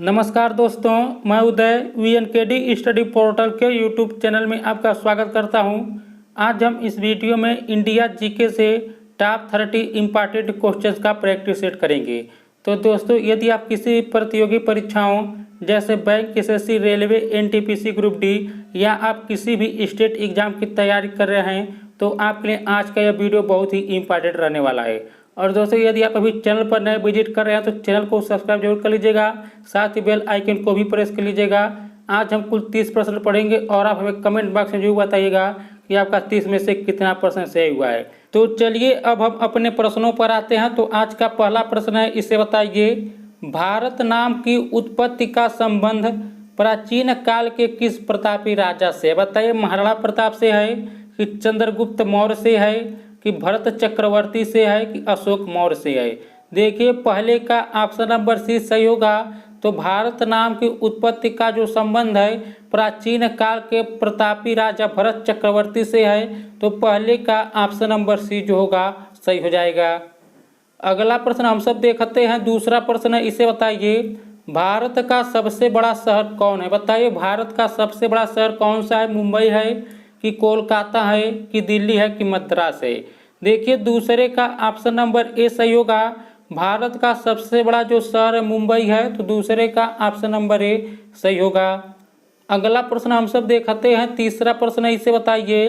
नमस्कार दोस्तों, मैं उदय VNKD स्टडी पोर्टल के यूट्यूब चैनल में आपका स्वागत करता हूं। आज हम इस वीडियो में इंडिया जीके से टॉप 30 इम्पॉर्टेंट क्वेश्चंस का प्रैक्टिस सेट करेंगे। तो दोस्तों, यदि आप किसी प्रतियोगी परीक्षाओं जैसे bank, SSC, railway, NTPC group D या आप किसी भी स्टेट एग्जाम की तैयारी कर रहे हैं तो आपके लिए आज का यह वीडियो बहुत ही इम्पॉर्टेंट रहने वाला है। और दोस्तों, यदि आप अभी चैनल पर नए विजिट कर रहे हैं तो चैनल को सब्सक्राइब जरूर कर लीजिएगा, साथ ही बेल आइकन को भी प्रेस कर लीजिएगा। आज हम कुल 30 प्रश्न पढ़ेंगे और आप हमें कमेंट बॉक्स में जरूर बताइएगा कि आपका 30 में से कितना प्रश्न सही हुआ है। तो चलिए अब हम अपने प्रश्नों पर आते हैं। तो आज का पहला प्रश्न है, इसे बताइए, भारत नाम की उत्पत्ति का संबंध प्राचीन काल के किस प्रतापी राजा से? बताइए, महाराणा प्रताप से है कि चंद्रगुप्त मौर्य से है कि भरत चक्रवर्ती से है कि अशोक मौर्य से है? देखिए, पहले का ऑप्शन नंबर सी सही होगा। तो भारत नाम की उत्पत्ति का जो संबंध है प्राचीन काल के प्रतापी राजा भरत चक्रवर्ती से है, तो पहले का ऑप्शन नंबर सी जो होगा सही हो जाएगा। अगला प्रश्न हम सब देखते हैं। दूसरा प्रश्न है, इसे बताइए, भारत का सबसे बड़ा शहर कौन है? बताइए, भारत का सबसे बड़ा शहर कौन सा है? मुंबई है कि कोलकाता है कि दिल्ली है कि मद्रास है? देखिए, दूसरे का ऑप्शन नंबर ए सही होगा। भारत का सबसे बड़ा जो शहर है मुंबई है, तो दूसरे का ऑप्शन नंबर ए सही होगा। अगला प्रश्न हम सब देखते हैं। तीसरा प्रश्न है, इसे बताइए,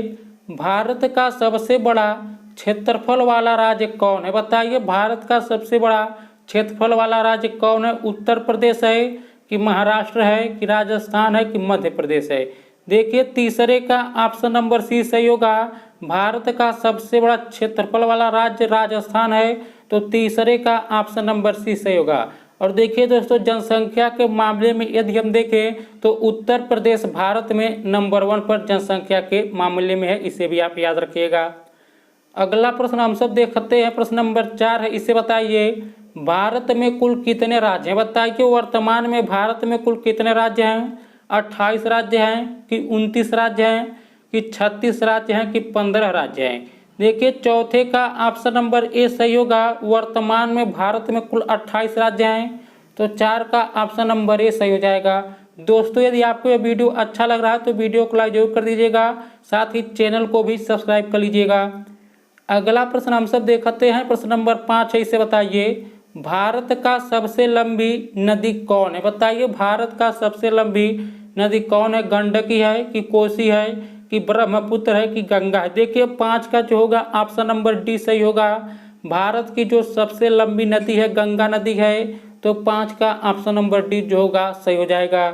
भारत का सबसे बड़ा क्षेत्रफल वाला राज्य कौन है? बताइए, भारत का सबसे बड़ा क्षेत्रफल वाला राज्य कौन है? उत्तर प्रदेश है कि महाराष्ट्र है कि राजस्थान है कि मध्य प्रदेश है? देखिए, तीसरे का ऑप्शन नंबर सी सही होगा। भारत का सबसे बड़ा क्षेत्रफल वाला राज्य राजस्थान है, तो तीसरे का ऑप्शन नंबर सी सही होगा। और देखिए दोस्तों, जनसंख्या के मामले में यदि हम देखें तो उत्तर प्रदेश भारत में नंबर 1 पर जनसंख्या के मामले में है, इसे भी आप याद रखिएगा। अगला प्रश्न हम सब देखते हैं। प्रश्न नंबर 4 है, इसे बताइए, भारत में कुल कितने राज्य हैं? बताइए, वर्तमान में भारत में कुल कितने राज्य हैं? 28 राज्य हैं कि 29 राज्य हैं कि 36 राज्य हैं कि 15 राज्य हैं? देखिए, चौथे का ऑप्शन नंबर ए सही होगा। वर्तमान में भारत में कुल 28 राज्य हैं, तो 4 का ऑप्शन नंबर ए सही हो जाएगा। दोस्तों, यदि आपको यह वीडियो अच्छा लग रहा है तो वीडियो को लाइक जरूर कर दीजिएगा, साथ ही चैनल को भी सब्सक्राइब कर लीजिएगा। अगला प्रश्न हम सब देखते हैं। प्रश्न नंबर 5 है, इसे बताइए, भारत का सबसे लंबी नदी कौन है? बताइए, भारत का सबसे लंबी नदी कौन है? गंडकी है कि कोसी है कि ब्रह्मपुत्र है कि गंगा है? देखिए, 5 का जो होगा ऑप्शन नंबर डी सही होगा। भारत की जो सबसे लंबी नदी है गंगा नदी है, तो 5 का ऑप्शन नंबर डी जो होगा सही हो जाएगा।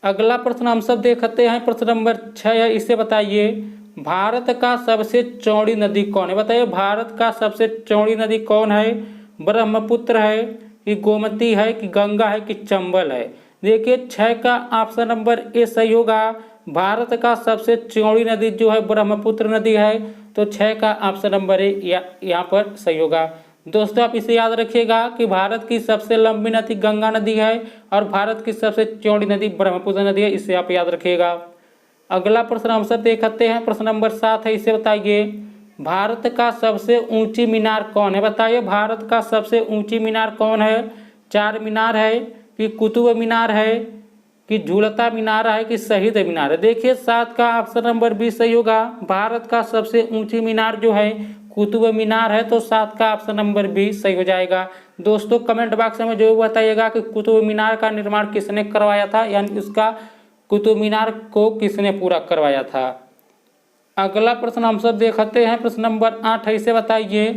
अगला प्रश्न हम सब देखते हैं। प्रश्न नंबर 6 है, इसे बताइए, भारत का सबसे चौड़ी नदी कौन है? बताइए, भारत का सबसे चौड़ी नदी कौन है? ब्रह्मपुत्र है कि गोमती है कि गंगा है कि चंबल है? देखिए, 6 का ऑप्शन नंबर ए सही होगा। भारत का सबसे चौड़ी नदी जो है ब्रह्मपुत्र नदी है, तो 6 का ऑप्शन नंबर ए यहाँ पर सही होगा। दोस्तों, आप इसे याद रखिएगा कि भारत की सबसे लंबी नदी गंगा नदी है और भारत की सबसे चौड़ी नदी ब्रह्मपुत्र नदी है, इसे आप याद रखिएगा। अगला प्रश्न हम सब देखते हैं। प्रश्न नंबर 7 है, इसे बताइए, भारत का सबसे ऊंची मीनार कौन है? बताइए, भारत का सबसे ऊंची मीनार कौन है? 4 मीनार है कि कुतुब मीनार है कि झूलता मीनार है कि शहीद मीनार है? देखिए, 7 का ऑप्शन नंबर बी सही होगा। भारत का सबसे ऊंची मीनार जो है कुतुब मीनार है, तो 7 का ऑप्शन नंबर बी सही हो जाएगा। दोस्तों, कमेंट बॉक्स में जरूर बताइएगा कि कुतुब मीनार का निर्माण किसने करवाया था, यानी उसका कुतुब मीनार को किसने पूरा करवाया था। अगला प्रश्न हम सब देखते हैं। प्रश्न नंबर 8 है, इसे बताइए,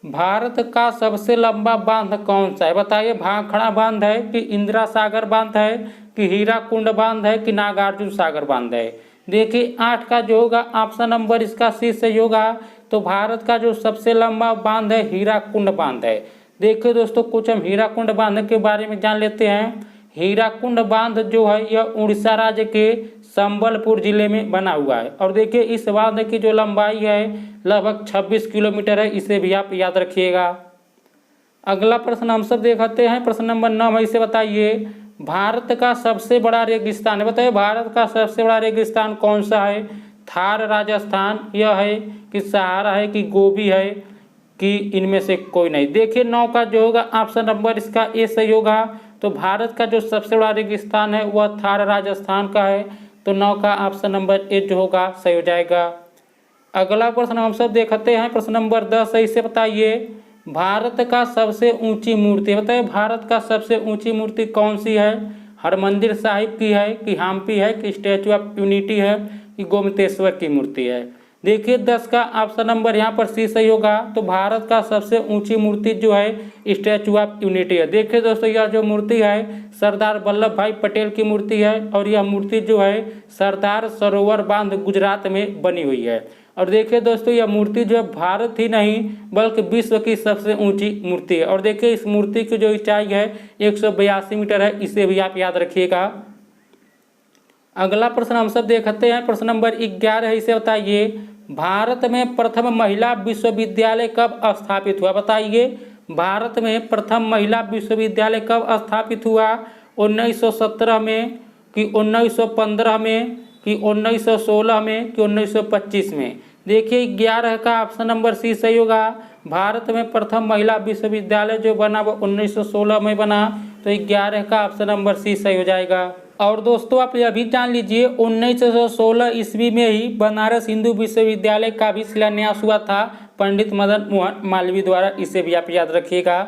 भारत का सबसे लंबा बांध कौन सा है? बताइए, भाखड़ा बांध है कि इंदिरा सागर बांध है कि हीराकुंड बांध है कि नागार्जुन सागर बांध है? देखिए, 8 का जो होगा ऑप्शन नंबर इसका सी सही होगा। तो भारत का जो सबसे लंबा बांध है हीराकुंड बांध है। देखिए दोस्तों, कुछ हम हीराकुंड बांध के बारे में जान लेते हैं। हीराकुंड बांध जो है यह उड़ीसा राज्य के संबलपुर जिले में बना हुआ है। और देखिए, इस बांध की जो लंबाई है लगभग 26 किलोमीटर है, इसे भी आप याद रखिएगा। अगला प्रश्न हम सब देखते हैं। प्रश्न नंबर 9 है, इसे बताइए, भारत का सबसे बड़ा रेगिस्तान है? बताइए, भारत का सबसे बड़ा रेगिस्तान कौन सा है? थार राजस्थान यह है कि सहारा है कि गोबी है कि इनमें से कोई नहीं? देखिए, 9 का जो होगा ऑप्शन नंबर इसका ए सही होगा। तो भारत का जो सबसे बड़ा रेगिस्तान है वह थार राजस्थान का है। तो 9 का ऑप्शन नंबर ए जो होगा सही हो जाएगा। अगला प्रश्न हम सब देखते हैं, प्रश्न नंबर 10 है, इसे बताइए भारत का सबसे ऊंची मूर्ति। बताइए भारत का सबसे ऊंची मूर्ति कौन सी है? हरमंदिर साहिब की है कि हम्पी है कि स्टैचू ऑफ यूनिटी है कि गोमतेश्वर की मूर्ति है? देखिए 10 का ऑप्शन नंबर यहाँ पर सी सही होगा। तो भारत का सबसे ऊंची मूर्ति जो है स्टैचू ऑफ यूनिटी है। देखिए दोस्तों यह जो मूर्ति है सरदार वल्लभ भाई पटेल की मूर्ति है और यह मूर्ति जो है सरदार सरोवर बांध गुजरात में बनी हुई है। और देखिए दोस्तों यह मूर्ति जो है भारत ही नहीं बल्कि विश्व की सबसे ऊंची मूर्ति है। और देखिए इस मूर्ति की जो ऊंचाई है 182 मीटर है, इसे भी आप याद रखिएगा। अगला प्रश्न हम सब देखते हैं, प्रश्न नंबर 11 है, इसे बताइए भारत में प्रथम महिला विश्वविद्यालय कब स्थापित हुआ? बताइए भारत में प्रथम महिला विश्वविद्यालय कब स्थापित हुआ? 1917 में कि 1915 में कि 1916 में कि 1925 में? देखिए 11 का ऑप्शन नंबर सी सही होगा। भारत में प्रथम महिला विश्वविद्यालय जो बना वो 1916 में बना। तो 11 का ऑप्शन नंबर सी सही हो जाएगा। और दोस्तों आप यह भी जान लीजिए 1916 ईस्वी में ही बनारस हिंदू विश्वविद्यालय का भी शिलान्यास हुआ था पंडित मदन मोहन मालवीय द्वारा, इसे भी आप याद रखिएगा।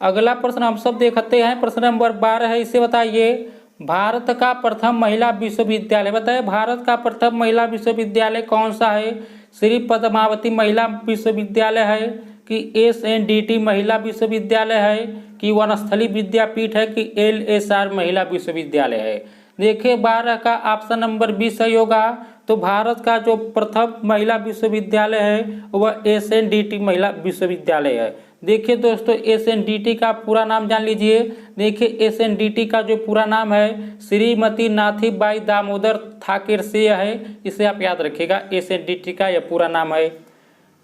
अगला प्रश्न हम सब देखते हैं, प्रश्न नंबर 12 है, इसे बताइए भारत का प्रथम महिला विश्वविद्यालय। बताइए भारत का प्रथम महिला विश्वविद्यालय कौन सा है? श्री पद्मावती महिला विश्वविद्यालय है कि SNDT महिला विश्वविद्यालय है कि वनस्थली विद्यापीठ है कि LSR महिला विश्वविद्यालय है? देखिए 12 का ऑप्शन नंबर बी सही होगा। तो भारत का जो प्रथम महिला विश्वविद्यालय है वह SNDT महिला विश्वविद्यालय है। देखिए दोस्तों SNDT का पूरा नाम जान लीजिए। देखिए SNDT का जो पूरा नाम है श्रीमती नाथी बाई दामोदर ठाकरसे है, इसे आप याद रखिएगा। SNDT का यह पूरा नाम है।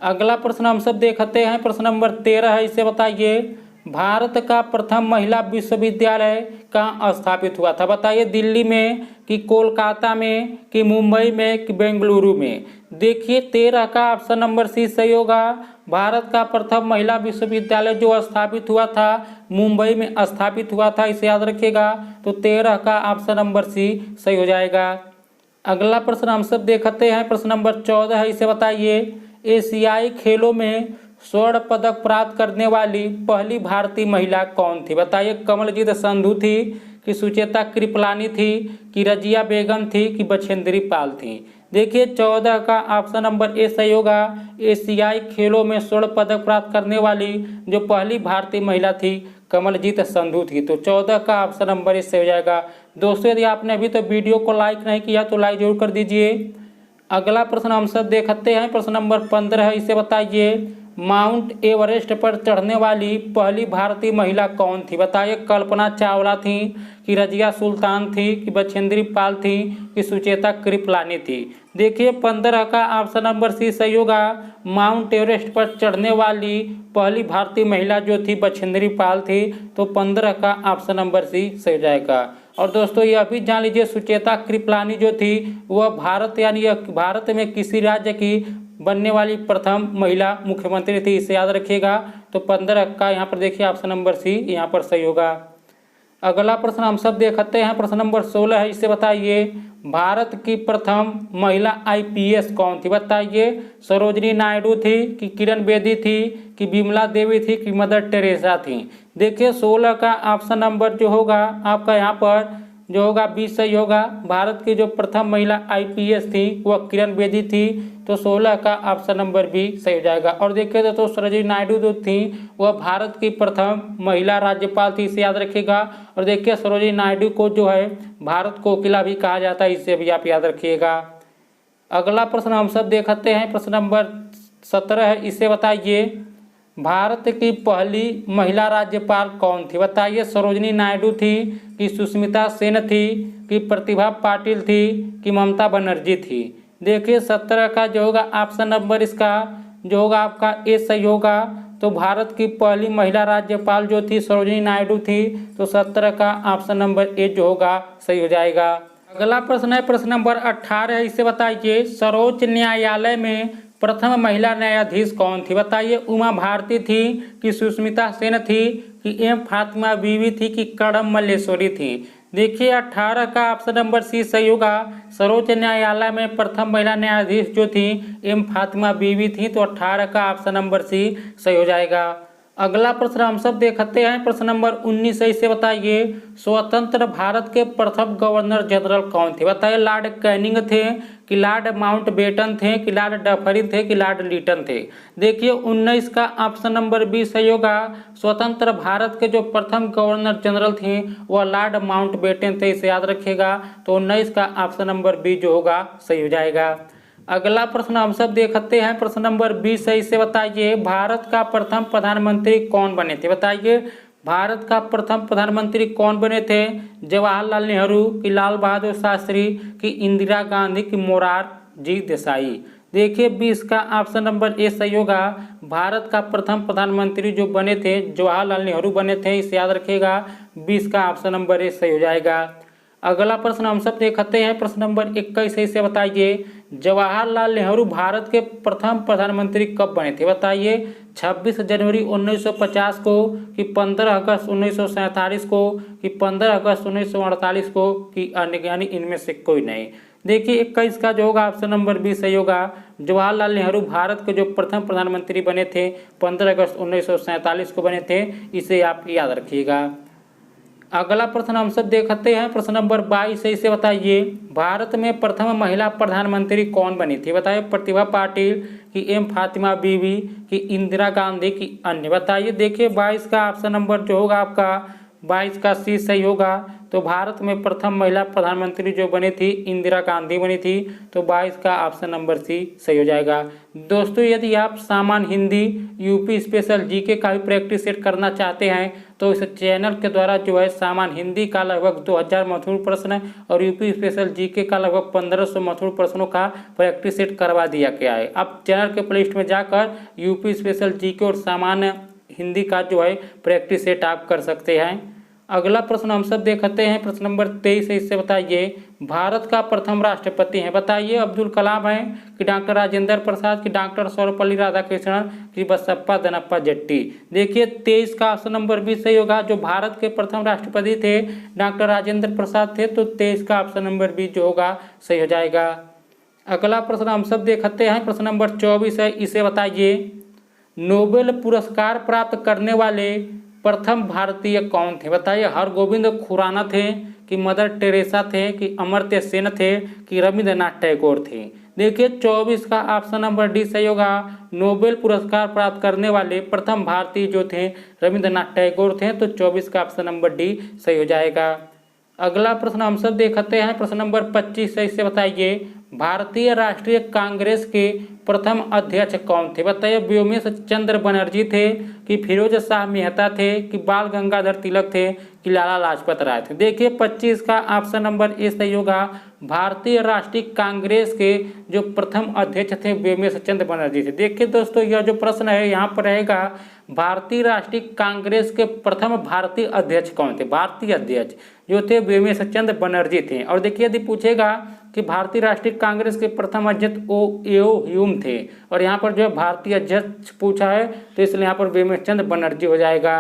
अगला प्रश्न हम सब देखते हैं, प्रश्न नंबर 13 है, इसे बताइए भारत का प्रथम महिला विश्वविद्यालय कहाँ स्थापित हुआ था? बताइए दिल्ली में कि कोलकाता में कि मुंबई में कि बेंगलुरु में? देखिए 13 का ऑप्शन नंबर सी सही होगा। भारत का प्रथम महिला विश्वविद्यालय जो स्थापित हुआ था मुंबई में स्थापित हुआ था, इसे याद रखिएगा। तो 13 का ऑप्शन नंबर सी सही हो जाएगा। अगला प्रश्न हम सब देखते हैं, प्रश्न नंबर 14 है, इसे बताइए एशियाई खेलों में स्वर्ण पदक प्राप्त करने वाली पहली भारतीय महिला कौन थी? बताइए कमलजीत संधू थी कि सुचेता कृपलानी थी कि रजिया बेगम थी कि बछेंद्री पाल थी? देखिए 14 का ऑप्शन नंबर ए सही होगा। एशियाई खेलों में स्वर्ण पदक प्राप्त करने वाली जो पहली भारतीय महिला थी कमलजीत संधू थी। तो 14 का ऑप्शन नंबर ए सही हो जाएगा। दोस्तों यदि आपने अभी तो वीडियो को लाइक नहीं किया तो लाइक जरूर कर दीजिए। अगला प्रश्न हम सब देखते हैं, प्रश्न नंबर 15 है, इसे बताइए माउंट एवरेस्ट पर चढ़ने वाली पहली भारतीय महिला कौन थी? बताइए कल्पना चावला थी कि रजिया सुल्तान थी कि बछेंद्री पाल थी कि सुचेता कृपलानी थी? देखिए 15 का ऑप्शन नंबर सी सही होगा। माउंट एवरेस्ट पर चढ़ने वाली पहली भारतीय महिला जो थी बछेंद्री पाल थी। तो 15 का ऑप्शन नंबर सी सही हो जाएगा। और दोस्तों यह भी जान लीजिए सुचेता कृपलानी जो थी वह भारत यानी भारत में किसी राज्य की बनने वाली प्रथम महिला मुख्यमंत्री थी, इसे याद रखिएगा। तो 15 का यहाँ पर देखिए ऑप्शन नंबर सी यहाँ पर सही होगा। अगला प्रश्न हम सब देखते हैं, प्रश्न नंबर 16 है, इसे बताइए भारत की प्रथम महिला IPS कौन थी? बताइए सरोजनी नायडू थी कि किरण बेदी थी कि विमला देवी थी कि मदर टेरेसा थी? देखिए 16 का ऑप्शन नंबर जो होगा आपका यहाँ पर जो होगा 20 सही होगा। भारत की जो प्रथम महिला IPS थी वह किरण बेदी थी। तो 16 का ऑप्शन नंबर बी सही हो जाएगा। और देखिए दोस्तों सरोजिनी नायडू जो थी वह भारत की प्रथम महिला राज्यपाल थी, इसे याद रखिएगा। और देखिए सरोजिनी नायडू को जो है भारत कोकिला भी कहा जाता है, इसे भी आप याद रखिएगा। अगला प्रश्न हम सब देखते हैं, प्रश्न नंबर 17 है, इसे बताइए भारत की पहली महिला राज्यपाल कौन थी? बताइए सरोजिनी नायडू थी कि सुष्मिता सेन थी कि प्रतिभा पाटिल थी कि ममता बनर्जी थी? देखिए 17 का जो होगा ऑप्शन नंबर इसका जो होगा आपका ए सही होगा। तो भारत की पहली महिला राज्यपाल जो थी सरोजिनी नायडू थी। तो 17 का ऑप्शन नंबर ए जो होगा सही हो जाएगा। अगला प्रश्न है प्रश्न नंबर 18 है, इसे बताइए सर्वोच्च न्यायालय में प्रथम महिला न्यायाधीश कौन थी? बताइए, उमा भारती थी कि सुष्मिता सेन थी कि एम फातिमा बीवी थी कि कड़म मल्लेश्वरी थी? देखिए 18 का ऑप्शन नंबर सी सही होगा। सर्वोच्च न्यायालय में प्रथम महिला न्यायाधीश जो थी एम फातिमा बीवी थी, तो 18 का ऑप्शन नंबर सी सही हो जाएगा। अगला प्रश्न हम सब देखते हैं, प्रश्न नंबर 19 सही से बताइए, स्वतंत्र भारत के प्रथम गवर्नर जनरल कौन थे? बताइए, लॉर्ड कैनिंग थे कि लॉर्ड माउंटबेटन थे कि लॉर्ड डफरिन थे कि लॉर्ड लीटन थे? देखिए 19 का ऑप्शन नंबर बी सही होगा। स्वतंत्र भारत के जो प्रथम गवर्नर जनरल थे वह लॉर्ड माउंटबेटन थे, इसे याद रखिएगा। तो 19 का ऑप्शन नंबर बी जो होगा सही हो जाएगा। अगला प्रश्न हम सब देखते हैं, प्रश्न नंबर 20 सही से बताइए, भारत का प्रथम प्रधानमंत्री कौन बने थे? बताइए, भारत का प्रथम प्रधानमंत्री कौन बने थे? जवाहरलाल नेहरू कि लाल बहादुर शास्त्री कि इंदिरा गांधी कि मोरारजी देसाई? देखिए 20 का ऑप्शन नंबर ए सही होगा। भारत का प्रथम प्रधानमंत्री जो बने थे जवाहरलाल नेहरू बने थे, इसे याद रखिएगा। 20 का ऑप्शन नंबर ए सही हो जाएगा। अगला प्रश्न हम सब देखते हैं, प्रश्न नंबर 21 सही से बताइए, जवाहरलाल नेहरू भारत के प्रथम प्रधानमंत्री कब बने थे? बताइए, 26 जनवरी 1950 को कि 15 अगस्त 1947 को कि 15 अगस्त 1948 को कि अन्य, यानी इनमें से कोई नहीं? देखिए 21 का जो होगा ऑप्शन नंबर बी सही होगा। जवाहरलाल नेहरू भारत के जो प्रथम प्रधानमंत्री बने थे 15 अगस्त 1947 को बने थे, इसे आप याद रखिएगा। अगला प्रश्न हम सब देखते हैं, प्रश्न नंबर 22 सही से बताइए, भारत में प्रथम महिला प्रधानमंत्री कौन बनी थी? बताइए, प्रतिभा पाटिल कि एम फातिमा बीवी कि इंदिरा गांधी कि अन्य? बताइए। देखिए 22 का ऑप्शन नंबर जो होगा आपका 22 का सी सही होगा। तो भारत में प्रथम महिला प्रधानमंत्री जो बनी थी इंदिरा गांधी बनी थी, तो 22 का ऑप्शन नंबर सी सही हो जाएगा। दोस्तों, यदि आप सामान्य हिंदी यूपी स्पेशल जीके का भी प्रैक्टिस सेट करना चाहते हैं तो इस चैनल के द्वारा जो है सामान्य हिंदी का लगभग 2000 महत्वपूर्ण प्रश्न और यूपी स्पेशल जीके का लगभग 1500 महत्वपूर्ण प्रश्नों का प्रैक्टिस सेट करवा दिया गया है। आप चैनल के प्लेलिस्ट में जाकर यूपी स्पेशल जीके और सामान्य हिंदी का जो है प्रैक्टिस सेट आप कर सकते हैं। अगला प्रश्न हम सब देखते हैं, प्रश्न नंबर 23 इससे बताइए, भारत का प्रथम राष्ट्रपति है? बताइए, अब्दुल कलाम है कि डॉक्टर राजेंद्र प्रसाद कि डॉक्टर सर्वपल्ली राधाकृष्णन कि बसप्पा दनप्पा जट्टी? देखिए 23 का ऑप्शन नंबर बी सही होगा। जो भारत के प्रथम राष्ट्रपति थे डॉक्टर राजेंद्र प्रसाद थे, तो 23 का ऑप्शन नंबर बी जो होगा सही हो जाएगा। अगला प्रश्न हम सब देखते हैं, प्रश्न नंबर 24 है, इसे बताइए, नोबेल पुरस्कार प्राप्त करने वाले प्रथम भारतीय कौन थे? बताइए, हरगोविंद खुराना थे कि मदर टेरेसा थे कि अमर्त्य सेन थे कि रविंद्रनाथ टैगोर थे? देखिए 24 का ऑप्शन नंबर डी सही होगा। नोबेल पुरस्कार प्राप्त करने वाले प्रथम भारतीय जो थे रविंद्रनाथ टैगोर थे, तो 24 का ऑप्शन नंबर डी सही हो जाएगा। अगला प्रश्न हम सब देखते हैं, प्रश्न नंबर 25 सही से बताइए, भारतीय राष्ट्रीय कांग्रेस के प्रथम अध्यक्ष कौन थे? बताइए, व्योमेश चंद्र बनर्जी थे कि फिरोज शाह मेहता थे कि बाल गंगाधर तिलक थे कि लाला लाजपत राय थे? देखिए 25 का ऑप्शन नंबर ए सही होगा। भारतीय राष्ट्रीय कांग्रेस के जो प्रथम अध्यक्ष थे व्योमेश चंद्र बनर्जी थे। देखिए दोस्तों, यह जो प्रश्न है यहाँ पर रहेगा, भारतीय राष्ट्रीय कांग्रेस के प्रथम भारतीय अध्यक्ष कौन थे? भारतीय अध्यक्ष जो थे व्योमेश चंद्र बनर्जी थे। और देखिए यदि पूछेगा कि भारतीय राष्ट्रीय कांग्रेस के प्रथम अध्यक्ष एओ ह्यूम थे, और यहाँ पर जो है भारतीय अध्यक्ष पूछा है, तो इसलिए यहाँ पर व्योमेश चंद्र बनर्जी हो जाएगा।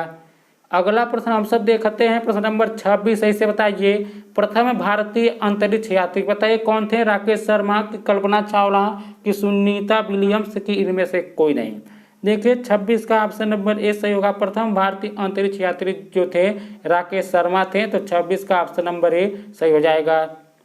अगला प्रश्न हम सब देखते हैं, प्रश्न नंबर 26 सही से बताइए, प्रथम भारतीय अंतरिक्ष यात्री? बताइए कौन थे? राकेश शर्मा की कल्पना चावला की सुनीता विलियम्स की इनमें से कोई नहीं? देखिए 26 का ऑप्शन नंबर ए सही होगा। प्रथम भारतीय अंतरिक्ष यात्री जो थे राकेश शर्मा थे, तो 26 का ऑप्शन नंबर ए सही हो जाएगा।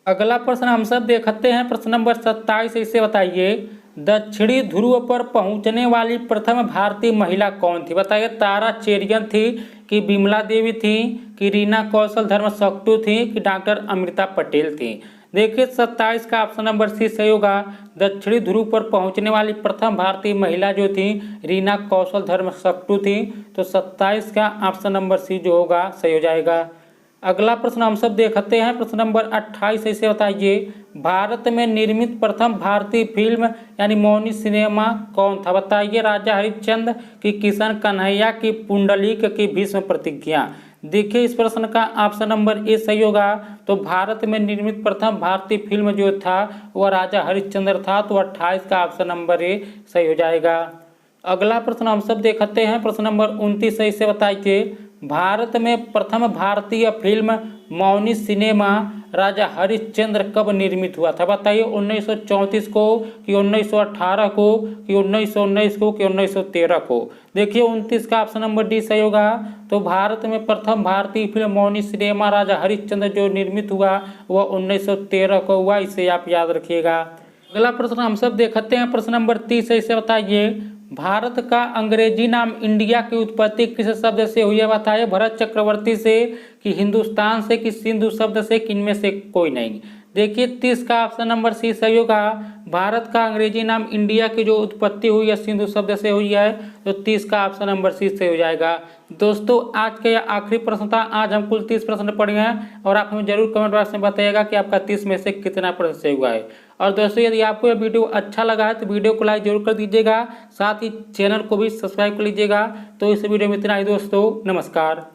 अगला प्रश्न हम सब देखते हैं, प्रश्न नंबर 27 इसे बताइए, दक्षिणी ध्रुव पर पहुंचने वाली प्रथम भारतीय महिला कौन थी? बताइए, तारा चेरियन थी कि बिमला देवी थी कि रीना कौशल धर्म सक्टू थी कि डॉक्टर अमृता पटेल थी? देखिए 27 का ऑप्शन नंबर सी सही होगा। दक्षिणी ध्रुव पर पहुंचने वाली प्रथम भारतीय महिला जो थी रीना कौशल धर्म सक्टू थी, तो 27 का ऑप्शन नंबर सी जो होगा सही हो जाएगा। अगला प्रश्न हम सब देखते हैं, प्रश्न नंबर 28 इसे बताइए, भारत में निर्मित प्रथम भारतीय फिल्म यानी मौनी सिनेमा कौन था? बताइए, राजा हरिश्चंद्र की किशन कन्हैया की पुंडलिक की भीष्म प्रतिज्ञा? देखिए इस प्रश्न का ऑप्शन नंबर ए सही होगा। तो भारत में निर्मित प्रथम भारतीय फिल्म जो था वह राजा हरिश्चंद्र था, तो 28 का ऑप्शन नंबर ए सही हो जाएगा। अगला प्रश्न हम सब देखते हैं, प्रश्न नंबर 29 सही से बताइए। भारत में प्रथम भारतीय फिल्म मौनी सिनेमा राजा हरिश्चंद्र कब निर्मित हुआ था? बताइए 1934 को कि 1918 को कि 1919 को कि 1913 को। देखिए 29 का ऑप्शन नंबर डी सही होगा। तो भारत में प्रथम भारतीय फिल्म मौनी सिनेमा राजा हरिश्चंद्र जो निर्मित हुआ वह 1913 को हुआ, इसे आप याद रखिएगा। अगला प्रश्न हम सब देखते हैं, प्रश्न नंबर 30 सही से बताइए। भारत का अंग्रेजी नाम इंडिया की उत्पत्ति किस शब्द से हुई है? बताइए भरत चक्रवर्ती से कि हिंदुस्तान से कि सिंधु शब्द से कि इनमें से कोई नहीं। देखिए 30 का ऑप्शन नंबर सी सही होगा। भारत का अंग्रेजी नाम इंडिया की जो उत्पत्ति हुई है सिंधु शब्द से हुई है, तो 30 का ऑप्शन नंबर सी सही हो जाएगा। दोस्तों आज का यह आखिरी प्रश्न था। आज हम कुल 30 प्रश्न पढ़े हैं और आप हमें जरूर कमेंट बॉक्स में बताइएगा कि आपका 30 में से कितना प्रश्न सही हुआ है। और दोस्तों यदि आपको यह वीडियो अच्छा लगा है तो वीडियो को लाइक जरूर कर दीजिएगा, साथ ही चैनल को भी सब्सक्राइब कर लीजिएगा। तो इस वीडियो में इतना ही दोस्तों, नमस्कार।